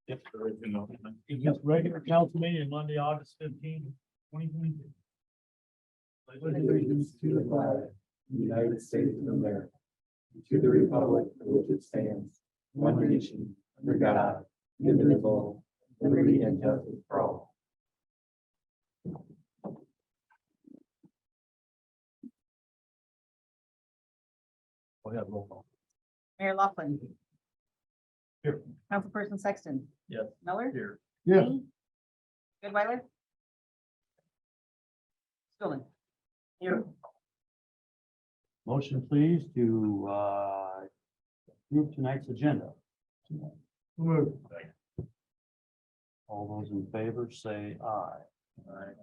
Yep. Original. Yes, regular council meeting Monday, August 15, 2022. Pledge allegiance to the flag of the United States of America, and to the republic for which it stands, one nation, under God, indivisible, with liberty and justice for all. Go ahead, roll call. Mayor Laughlin. Here. Councilperson Sexton. Yes. Miller. Here. King, Goodweiler. Stillman. Here. Motion please to approve tonight's agenda. All those in favor say aye. Aye.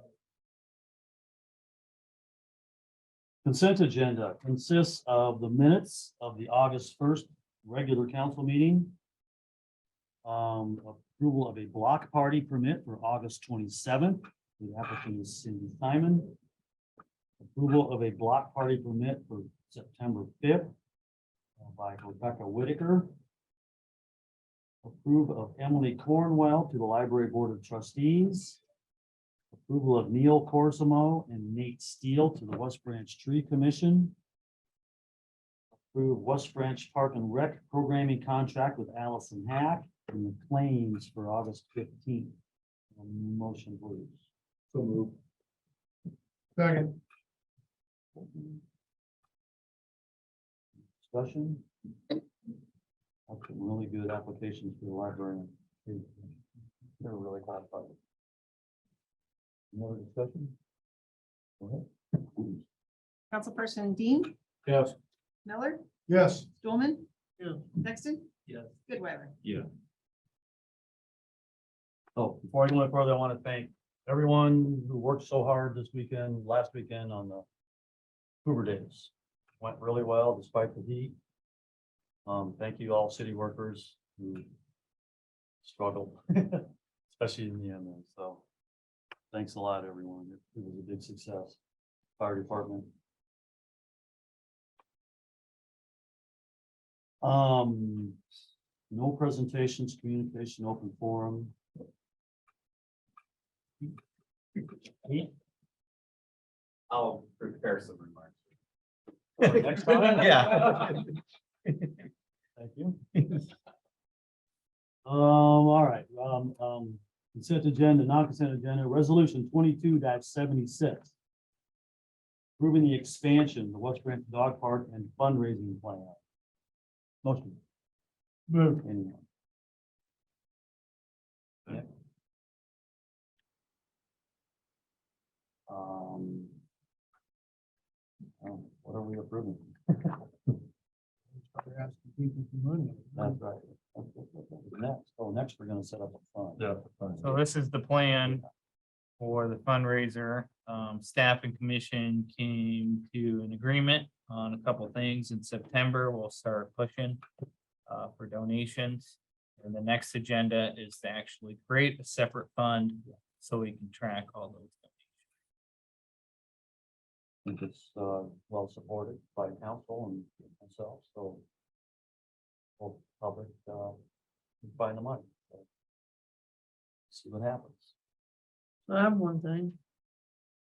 Consent agenda consists of the minutes of the August 1st regular council meeting. Approval of a block party permit for August 27th. The applicant is Cindy Simon. Approval of a block party permit for September 5th by Rebecca Whitaker. Approve of Emily Cornwell to the Library Board of Trustees. Approval of Neil Corsimo and Nate Steele to the West Branch Tree Commission. Approve West Branch Park and Rec programming contract with Allison Hack and the claims for August 15th. Motion please. So move. Second. Discussion. That's some really good applications for the library. They're really qualified. Another discussion? Go ahead. Councilperson Dean. Yes. Miller. Yes. Stillman. Yeah. Sexton. Yes. Goodweiler. Yeah. So before I go any further, I want to thank everyone who worked so hard this weekend, last weekend on the Hoover Days. Went really well despite the heat. Thank you all city workers who struggled, especially in the end. So thanks a lot, everyone. It was a big success. Fire department. No presentations, communication, open forum. I'll prepare some remarks. Next time? Yeah. Thank you. All right, consent agenda, non-consent agenda, resolution 22-76. Approving the expansion of the West Branch Dog Park and fundraising plan. Motion. Move. Anyone? Yeah. What are we approving? They're asking people for money. That's right. Next, next we're gonna set up a fund. Yeah. So this is the plan for the fundraiser. Staff and commission came to an agreement on a couple things. In September, we'll start pushing for donations. And the next agenda is to actually create a separate fund so we can track all those donations. I think it's well supported by council and myself, so. We'll public find the money. So, see what happens. So I have one thing.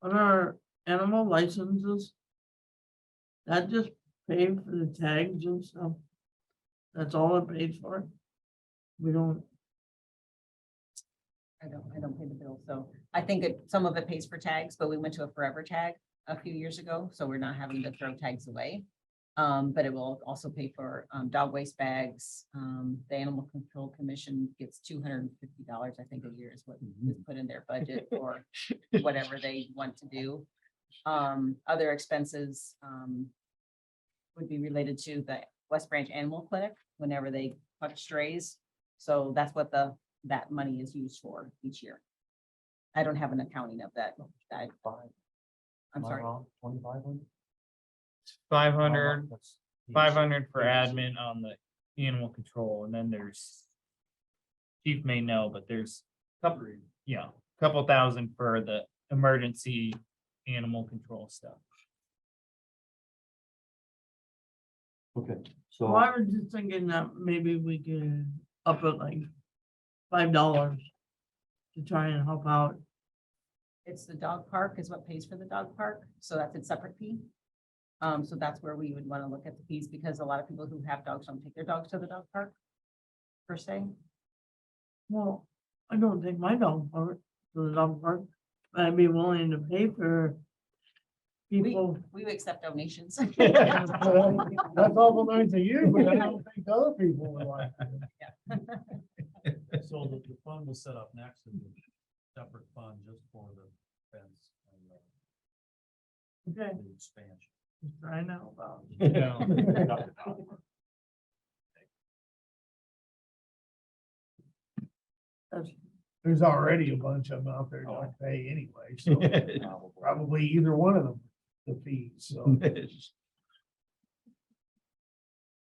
On our animal licenses. That just paid for the tags and stuff. That's all it pays for. We don't, I don't pay the bill, so I think some of it pays for tags, but we went to a forever tag a few years ago, so we're not having to throw tags away. But it will also pay for dog waste bags. The Animal Control Commission gets $250, I think, a year is what is put in their budget for whatever they want to do. Other expenses would be related to the West Branch Animal Clinic whenever they catch strays. So that's what that money is used for each year. I don't have an accounting of that. I'm sorry. 2,500. 500 That's- 500 for admin on the animal control, and then there's. Chief may know, but there's couple thousand for the emergency animal control stuff. Okay, so so I was just thinking that maybe we could up it like $5 to try and help out. It's the dog park is what pays for the dog park, so that's a separate fee. So that's where we would want to look at the fees, because a lot of people who have dogs don't take their dogs to the dog park. Per se, Well, I don't take my dog park to the dog park, but I'd be willing to pay for people. we would accept donations. That's awful nice of you, but I don't think other people would like it. So the fund was set up next to the separate fund just for the fence and Okay, the expansion. just trying to help out. That's There's already a bunch of them out there don't pay anyway, so probably either one of them, the fees, so.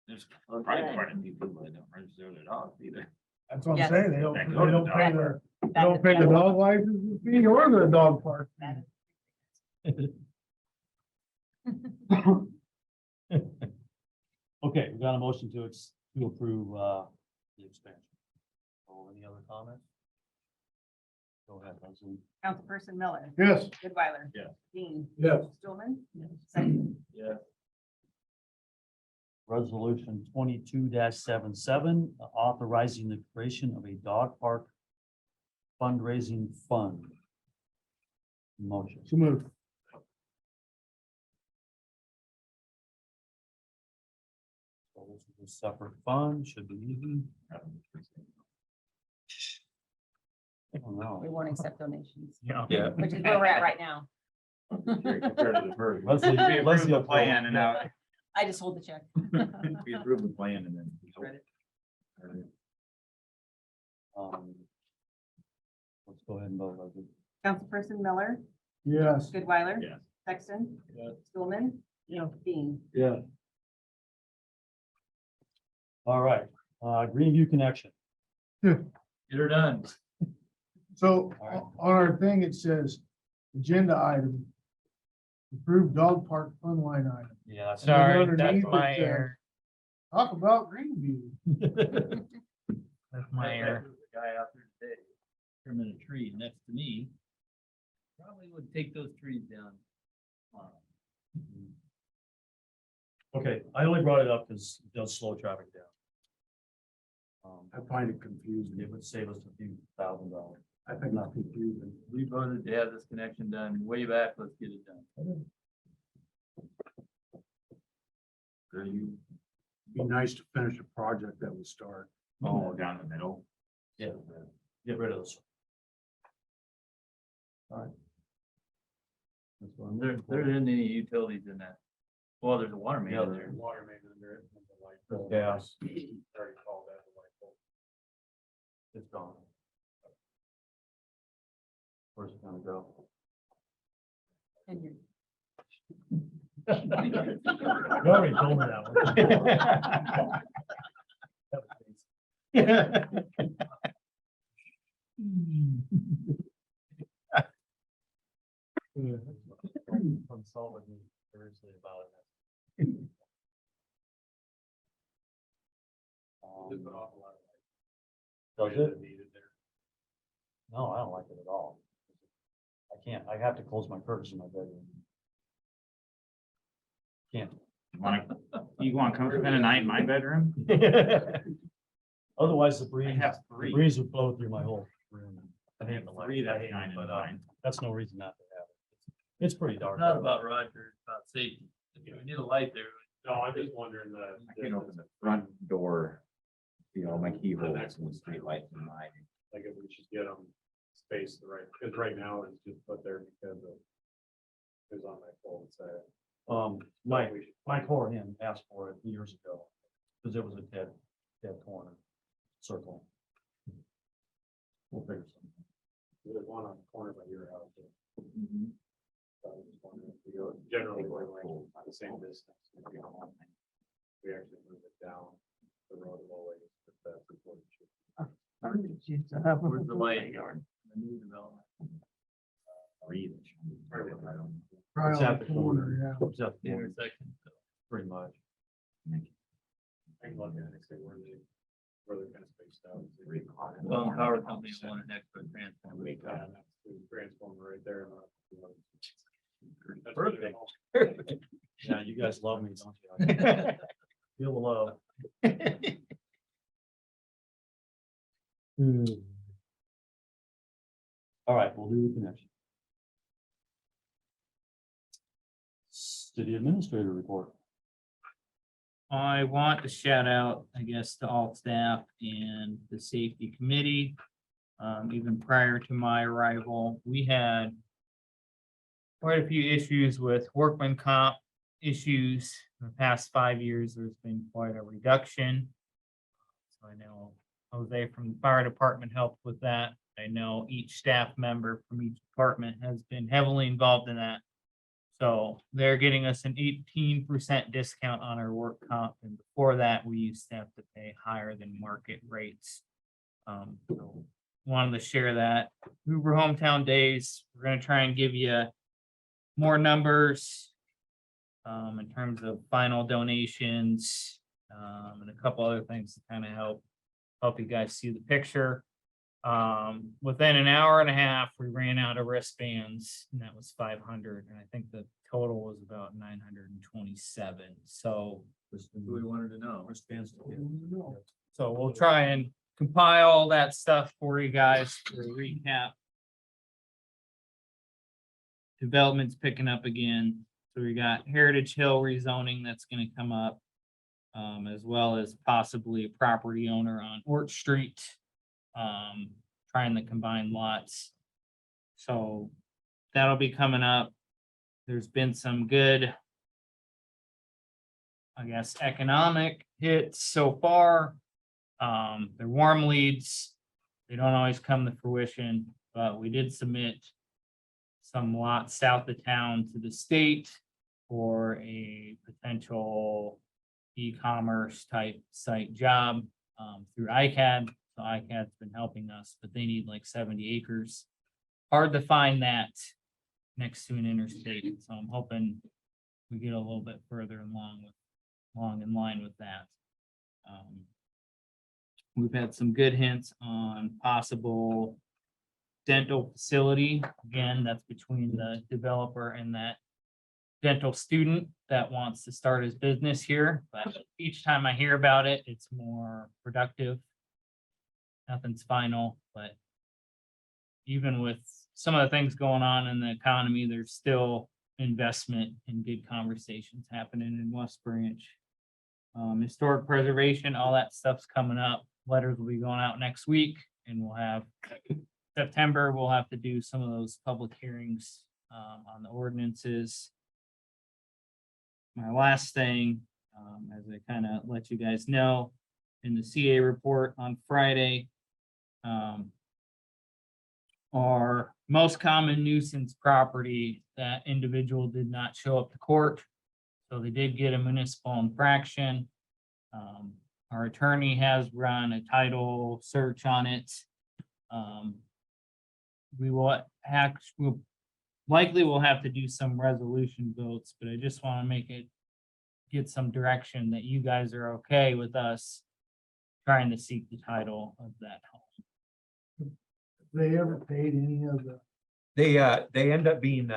There's probably quite a few people that don't register their dogs either. That's what Yes. I'm saying, they don't pay their, they That don't is- pay the dog license fee or the dog park. That fee. Okay, we got a motion to approve, the expansion. Oh, any other comments? Go ahead, Leslie. Councilperson Miller, Yes. Goodweiler. Yeah. Dean, Yes. Stulman, Yes. Sexton. Yeah. Resolution 22-77, authorizing the creation of a dog park fundraising fund. Motion. So moved. So this is a separate fund, should be easy. Oh, no. We won't accept donations, Yeah. which is where we're at right now. Compared to the first. Leslie- We approved Leslie the will- plan and now I just hold the check. we approved the plan and then. Let's go ahead and vote, Leslie. Councilperson Miller, Yes. Goodweiler. Yes. Sexton. Yes. Stulman. Yeah. Dean. Yeah. All right, Greenview Connection. Get her done. So on our thing, it says agenda item. Approved dog park fund line item. Yeah, that's- Sorry, underneath that's it my says- error. Talk about Greenview. That's my error. The guy out there today, trimming a tree next to me. Probably would take those trees down. Okay, I only brought it up because it does slow traffic down. I find it confusing. It would save us a few $1,000. I think it's confusing. We voted to have this connection done way back. Let's get it done. Be nice to finish a project that we start. Oh, down the middle. Yeah, get rid of this. All right. That's what I'm There looking for. isn't any utilities in that. Well, there's a water main in there. Water main under it. There's gas. Already called that the light pole. It's gone. Where's it gonna go? And you're You already told me that one. Consult with me seriously about it. Does it? No, I don't like it at all. I can't, I have to close my curtains in my bedroom. Can't. You wanna come spend a night in my bedroom? Otherwise, the I breeze, have the three. breeze would blow through my whole room. I I hate have the light. three I that hate it, shine in but, mine. that's no reason not to have it. It's pretty dark. It's not about Roger, it's about safety. We need a light there. No, I'm just wondering I can open the front door, my keyhole, and the street lights in mine. Like if we should get them spaced the right, because right now it's just put there because of. Who's on my phone side. Mike Horahan asked for it years ago, because it was a dead corner circle. We'll figure something. There's one on the corner by your house. So I was just wondering if we go, generally we're like on the same distance. We actually move it down the road a little ways, but that's important. Where's the light? The new development. Right It's on at the the corner, yeah. It's at The the corner, intersection. pretty much. I can look at it and say where they. where they're kind of spaced out. Well, power company wanted an extra transformer. Yeah, that's the transformer right there. That's Perfect. really Yeah, you guys love me, don't you? Feel the love. All right, we'll do the connection. City administrator report. I want to shout out, I guess, to all staff and the safety committee. Even prior to my arrival, we had quite a few issues with workman comp issues. In the past 5 years, there's been quite a reduction. So I know Jose from the fire department helped with that. I know each staff member from each department has been heavily involved in that. So they're getting us an 18% discount on our work comp, and before that, we used to have to pay higher than market rates. So wanted to share that. Hoover Hometown Days, we're gonna try and give you more numbers in terms of final donations, and a couple other things to kind of help you guys see the picture. Within an hour and a half, we ran out of wristbands, and that was 500, and I think the total was about 927. So We wanted to know. Wristbands. so we'll try and compile all that stuff for you guys for a recap. Development's picking up again. So we got Heritage Hill rezoning that's gonna come up. As well as possibly a property owner on Orch Street. Trying to combine lots. So that'll be coming up. There's been some good, I guess, economic hits so far. They're warm leads. They don't always come to fruition, but we did submit some lots south of town to the state for a potential e-commerce type site job through ICAD. So ICAD's been helping us, but they need like 70 acres. Hard to find that next to an interstate, so I'm hoping we get a little bit further along in line with that. We've had some good hints on possible dental facility. Again, that's between the developer and that dental student that wants to start his business here, but each time I hear about it, it's more productive. Nothing's final, but even with some of the things going on in the economy, there's still investment and good conversations happening in West Branch. Historic preservation, all that stuff's coming up. Letters will be going out next week, and we'll have September, we'll have to do some of those public hearings on the ordinances. My last thing, as I kind of let you guys know, in the CA report on Friday, our most common nuisance property, that individual did not show up to court. So they did get a municipal infraction. Our attorney has run a title search on it. We'll likely have to do some resolution votes, but I just want to get some direction that you guys are okay with us trying to seek the title of that home. They ever paid any of the, They end up being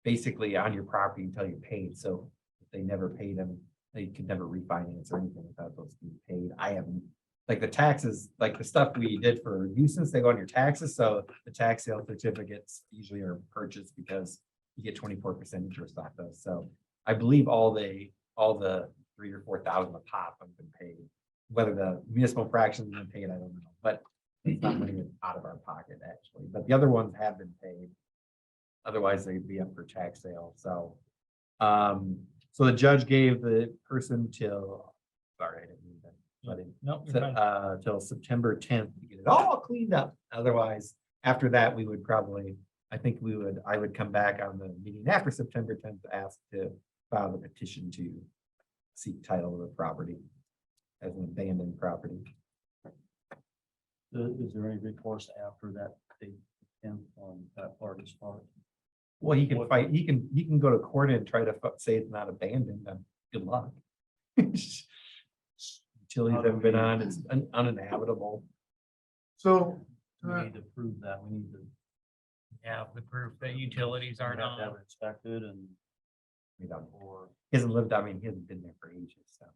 basically on your property until you're paid. So if they never paid them, they could never refinance or anything without those being paid. I haven't, like the taxes, like the stuff we did for nuisance, they go on your taxes. So the tax sale certificates usually are purchased because you get 24% interest off those. So I believe all the 3,000 or 4,000 a pop have been paid. Whether the municipal fractions have been paid, I don't know, but it's not money out of our pocket actually, but the other ones have been paid. Otherwise, they'd be up for tax sale, so. So the judge gave the person till, sorry, I didn't mean that, but Nope, you're fine. till September 10th to get it all cleaned up. Otherwise, after that, we would probably, I would come back on the meeting after September 10th to ask to file the petition to seek title of the property as an abandoned property. Is there any recourse after that date on that part as far? Well, he can fight, he can go to court and try to say it's not abandoned, then good luck. Utilities haven't been on, it's uninhabitable. So, We need to prove that, we need to Yeah, the proof that utilities have aren't to have on. it inspected and. We don't, Or, he hasn't lived, I mean, he hasn't been there for ages, so.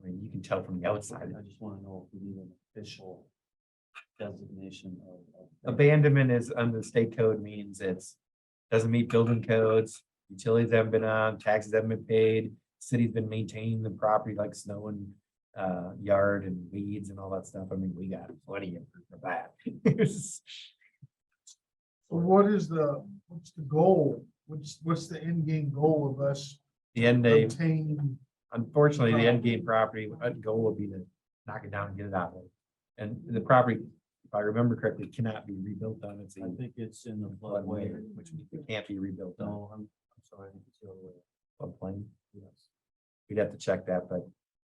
I mean, you can tell from the outside. I just wanna know if we need an official designation of. Abandonment is under the state code means doesn't meet building codes, utilities haven't been on, taxes haven't been paid. City's been maintaining the property like snow and yard and weeds and all that stuff. I mean, we got plenty of proof of that. what's the goal? What's the end game goal of us The end day, obtaining? unfortunately, the end game property, goal would be to knock it down and get it out of it. And the property, if I remember correctly, cannot be rebuilt on. It's a I think it's in the floodway, floodway. which means it can't be rebuilt on. No, I'm sorry, I think it's the other way. Floodplain. Yes. We'd have to check that, but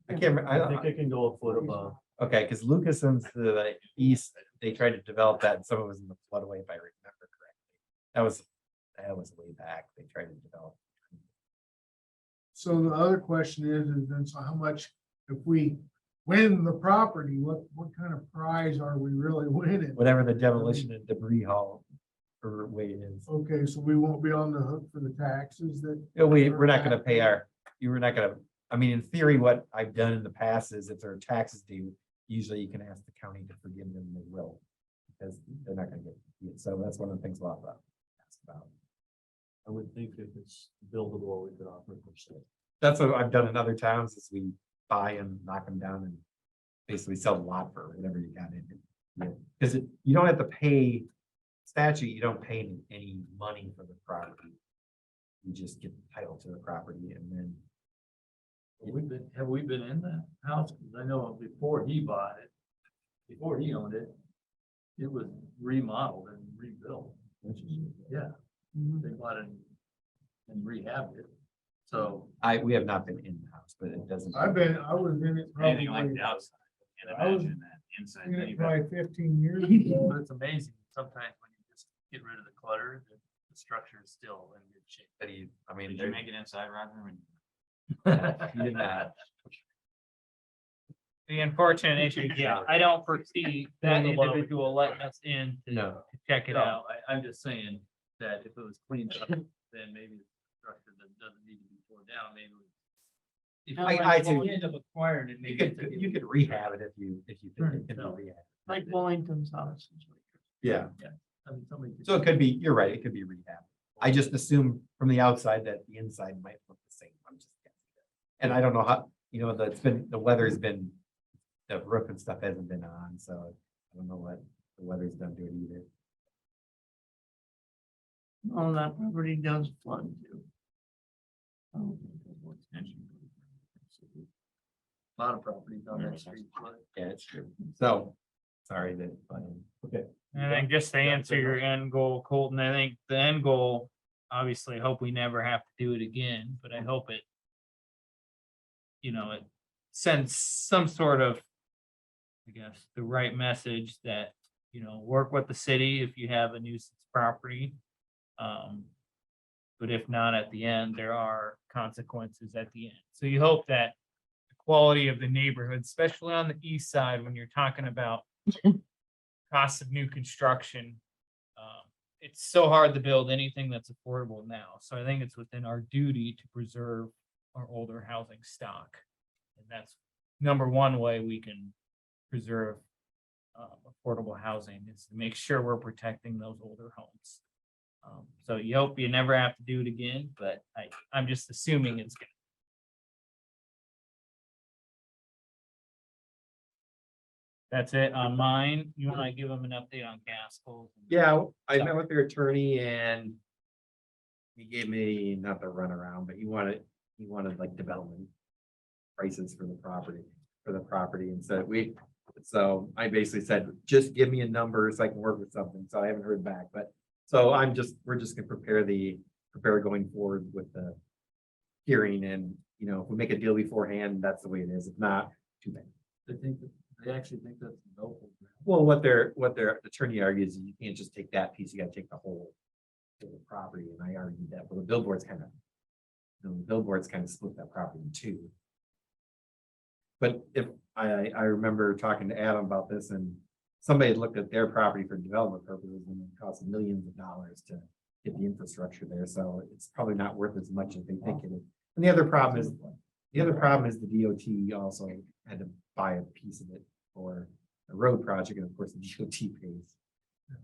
I can't, I think it can go a foot above. okay, because Lucason's to the east, they tried to develop that, and some of it was in the floodway, if I remember correctly. That was way back, they tried to develop. So the other question is then, so how much, if we win the property, what kind of prize are we really winning? Whatever the demolition and debris haul or way it is. Okay, so we won't be on the hook for the taxes that, We're not gonna pay you were not gonna, I mean, in theory, what I've done in the past is if there are taxes due, usually you can ask the county to forgive them, they will. Because they're not gonna get it, so that's one of the things we'll have to ask about. I would think if it's buildable, we could offer it for sale. That's what I've done in other towns, is we buy and knock them down and basically sell the lot for whatever you got in it. Because you don't have to pay, statute, you don't pay any money for the property. You just get the title to the property and then, Have we been in that house? Because I know before he bought it, before he owned it, it was remodeled and rebuilt. Yeah, they bought it and rehabbed it. So we have not been in the house, but it doesn't. I was in it probably, outside. Can't I was imagine that inside. in any it better. probably 15 years ago. but it's amazing. Sometimes when you just get rid of the clutter, the structure is still in good shape. I mean, Did you make it inside, Roger? you did not. The unfortunate issue, yeah, I don't foresee that No, no, no. individual letting us in to No, check it out. I'm just saying that if it was cleaned up, then maybe the structure that doesn't need to be torn down, maybe. If I do. we end up acquiring it, you maybe. could rehab it if you think it can be No. rehab. Like Wellington's house. Yeah, I mean, somebody. so it could be, you're right, it could be rehab. I just assume from the outside that the inside might look the same. I'm just guessing. And I don't know how, the weather's been, the roof and stuff hasn't been on, so I don't know what the weather's done to it either. Oh, that property does flood too. A lot of properties on that street. Yeah, it's true. So, sorry that, okay. I think just to answer your end goal, Colton, I think the end goal, obviously, I hope we never have to do it again, but I hope it. It sends some sort of, I guess, the right message that, work with the city if you have a nuisance property. But if not, at the end, there are consequences at the end. So you hope that the quality of the neighborhood, especially on the east side, when you're talking about cost of new construction. It's so hard to build anything that's affordable now. So I think it's within our duty to preserve our older housing stock. And that's number one way we can preserve affordable housing is to make sure we're protecting those older homes. So you hope you never have to do it again, but I'm just assuming it's gonna. That's it on mine. You want to give them an update on Gaskell? Yeah, I met with their attorney and he gave me, not the runaround, but he wanted like development prices for the property. And so I basically said, just give me a number so I can work with something. So I haven't heard back, but so we're just gonna prepare going forward with the hearing and, if we make a deal beforehand, that's the way it is. If not, too bad. They actually think that's developable. Well, what their attorney argues, is you can't just take that piece, you gotta take the whole property, and I argued that, but the billboards kind of split that property in two. But if, I remember talking to Adam about this and somebody had looked at their property for development purposes and it cost millions of dollars to get the infrastructure there, so it's probably not worth as much as they think it is. And the other problem is the DOT also had to buy a piece of it for a road project, and of course, the DOT pays.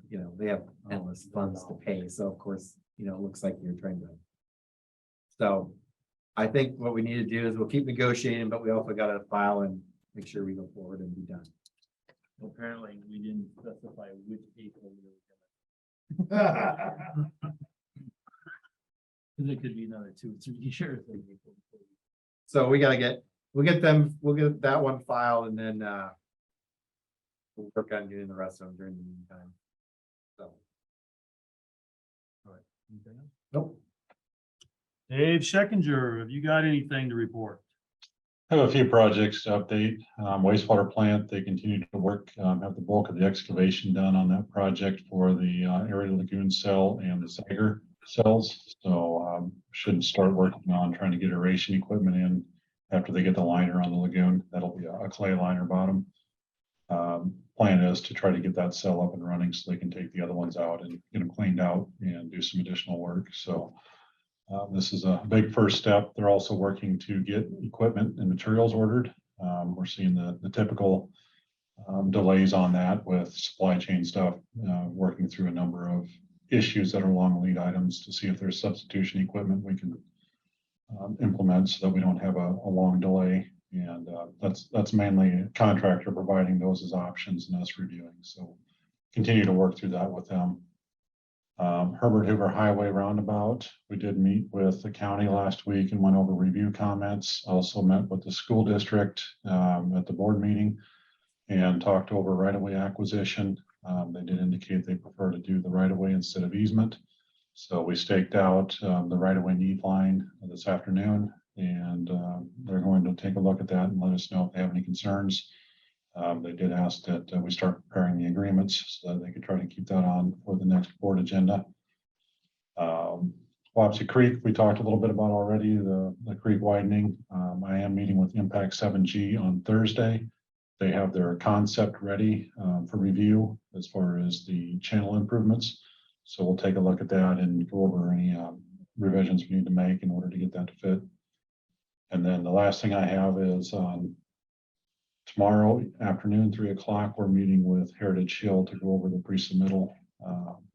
You know, they have endless funds to pay, so of course, you know, it looks like you're trying to. So I think what we need to do is we'll keep negotiating, but we also gotta file and make sure we go forward and be done. Apparently, we didn't specify which people we were gonna. Cause it could be another 2 or 3 years. So we'll get that one filed and then, we'll work on getting the rest of them during the meantime. So. All right. Anything else? Nope. Dave Scheckinger, have you got anything to report? I have a few projects to update. Wastewater plant, they continue to work, have the bulk of the excavation done on that project for the Erie Lagoon cell and the Sager cells. So should start working on trying to get aeration equipment in after they get the liner on the lagoon. That'll be a clay liner bottom. Plan is to try to get that cell up and running so they can take the other ones out and get them cleaned out and do some additional work. So this is a big first step. They're also working to get equipment and materials ordered. We're seeing the typical delays on that with supply chain stuff, working through a number of issues that are long lead items to see if there's substitution equipment we can implement so that we don't have a long delay. And that's mainly a contractor providing those as options and us reviewing. So continue to work through that with them. Herbert Hoover Highway Roundabout. We did meet with the county last week and went over review comments. Also met with the school district at the board meeting and talked over right-of-way acquisition. They did indicate they prefer to do the right-of-way instead of easement. So we staked out the right-of-way need line this afternoon, and they're going to take a look at that and let us know if they have any concerns. They did ask that we start preparing the agreements so that they could try to keep that on for the next board agenda. Wapsie Creek, we talked a little bit about already, the creek widening. I am meeting with Impact 7G on Thursday. They have their concept ready for review as far as the channel improvements. So we'll take a look at that and go over any revisions we need to make in order to get that to fit. And then the last thing I have is tomorrow afternoon, 3 o'clock, we're meeting with Heritage Hill to go over the pre-submittal,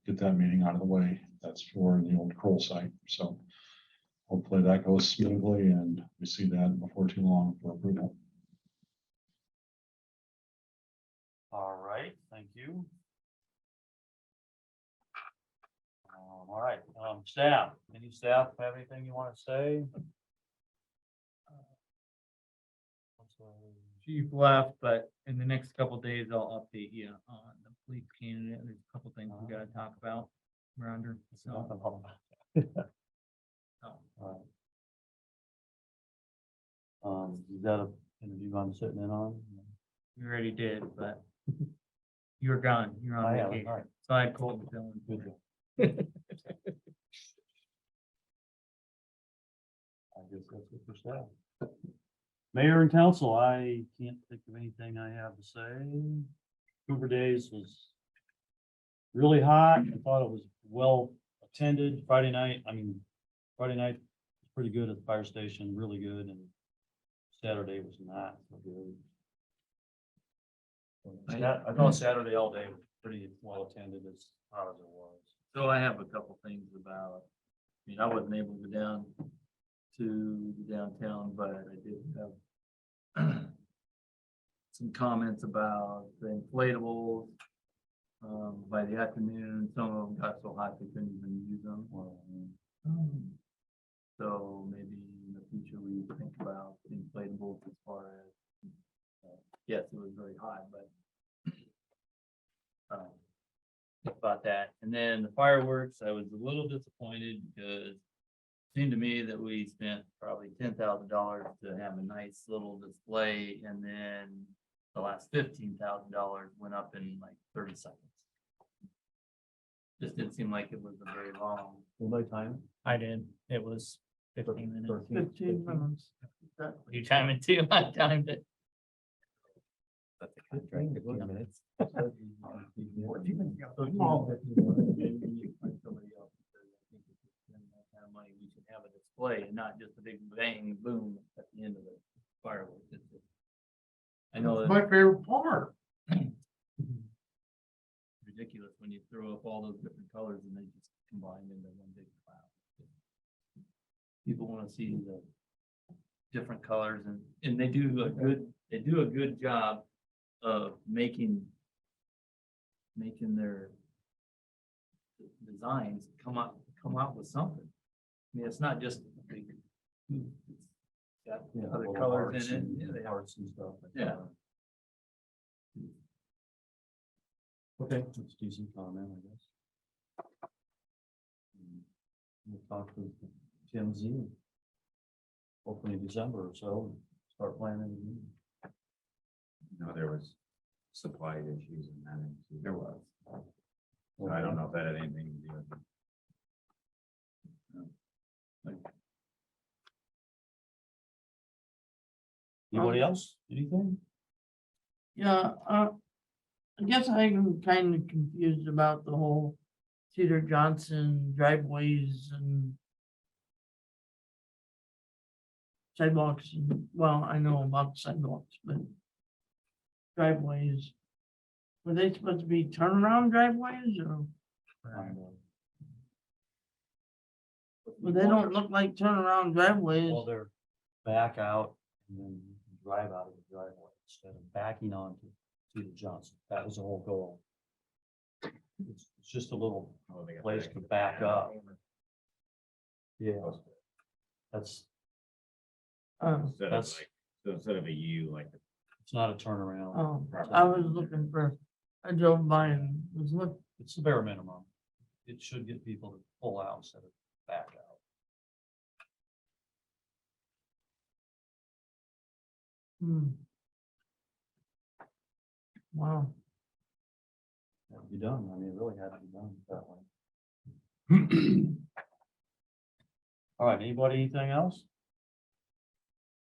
get that meeting out of the way. That's for the old Kroll site. So hopefully that goes smoothly and we see that before too long for approval. All right, thank you. All right, staff, any staff have anything you want to say? Chief left, but in the next couple days, I'll update you on the police candidate. There's a couple things we gotta talk about. We're under. So, Is that a interview I'm sitting in on? we already did, but you were gone. You're on I am, vacation. all right. So I called Dylan. Good job. I guess that's it for staff. Mayor and council, I can't think of anything I have to say. Hoover Days was really hot. I thought it was well attended. Friday night was pretty good at the fire station, really good, and Saturday was not so good. I thought Saturday all day was pretty well attended, as hot as it was. So I have a couple things about, I wasn't able to go down to the downtown, but I did have some comments about the inflatables. By the afternoon, some of them got so hot they couldn't even use them. So maybe in the future we think about inflatables as far as, yes, it was very hot, but about that. And then the fireworks, I was a little disappointed because it seemed to me that we spent probably $10,000 to have a nice little display, and then the last $15,000 went up in like 30 seconds. Just didn't seem like it was a very long. Will they time I did. It was 15 minutes. 15 minutes. You time it too. I timed it. That's a contract, 15 minutes. Money, we should have a display and not just a big bang, boom at the end of the fireworks. I know It's that's my favorite part. ridiculous when you throw up all those different colors and they just combine into one big cloud. People want to see the different colors and they do a good job of making their designs come out with something. I mean, it's not just a big. It's got other colors in it. Yeah, they have. Hearts and stuff. Yeah. Okay, that's a decent comment, I guess. We'll talk to Tim Z. Hopefully in December or so, start planning. No, there was supply issues and that. There was. So I don't know if that had anything to do with it. Anybody else? Anything? Yeah, I guess I'm kind of confused about the whole Cedar Johnson driveways and sidewalks, and, well, I know about sidewalks, but driveways. Were they supposed to be turnaround driveways or, well, they don't look like turnaround driveways. Well, they're back out and then you can drive out of the driveway instead of backing onto the Johnson. That was the whole goal. It's just a little Oh, they got place that. to back up. Yeah, that's, Instead of That's- like, so instead of a U, like. it's not a turnaround. Oh, I was looking for, I drove by and was looking, It's the bare minimum. It should get people to pull out instead of back out. wow. Had to be done. I mean, it really had to be done that way. All right, anybody, anything else?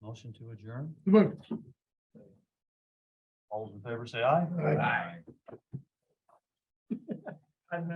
Motion to adjourn? Look, All those in favor say aye. Aye. 5 minutes.